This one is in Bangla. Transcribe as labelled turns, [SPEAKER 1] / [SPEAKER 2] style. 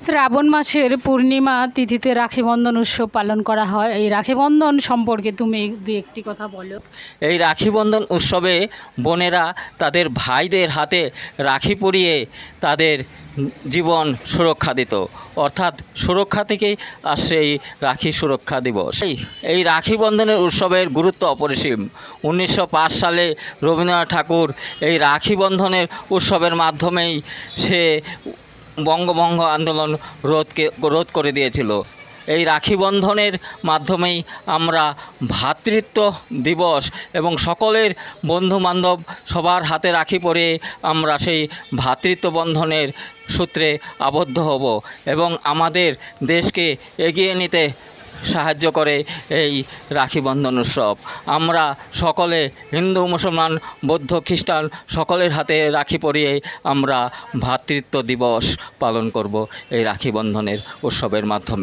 [SPEAKER 1] শ্রাবণ মাসের পূর্ণিমা তিথিতে রাখি বন্ধন উৎসব পালন করা হয়। এই রাখি বন্ধন সম্পর্কে তুমি দু একটি কথা বলো।
[SPEAKER 2] এই রাখি বন্ধন উৎসবে বোনেরা তাদের ভাইদের হাতে রাখি পরিয়ে তাদের জীবন সুরক্ষা দিত, অর্থাৎ সুরক্ষা থেকেই আসছে এই রাখি সুরক্ষা দিবস। এই রাখি বন্ধনের উৎসবের গুরুত্ব অপরিসীম। 1905 সালে রবীন্দ্রনাথ ঠাকুর এই রাখি বন্ধনের উৎসবের মাধ্যমেই সে বঙ্গভঙ্গ আন্দোলন রোধ করে দিয়েছিল। এই রাখি বন্ধনের মাধ্যমেই আমরা ভ্রাতৃত্ব দিবস এবং সকলের বন্ধুবান্ধব সবার হাতে রাখি পরে আমরা সেই ভ্রাতৃত্ব বন্ধনের সূত্রে আবদ্ধ হব এবং আমাদের দেশকে এগিয়ে নিতে সাহায্য করে এই রাখি বন্ধন উৎসব। আমরা সকলে হিন্দু, মুসলমান, বৌদ্ধ, খ্রিস্টান সকলের হাতে রাখি পরিয়ে আমরা ভ্রাতৃত্ব দিবস পালন করব এই রাখি বন্ধনের উৎসবের মাধ্যমে।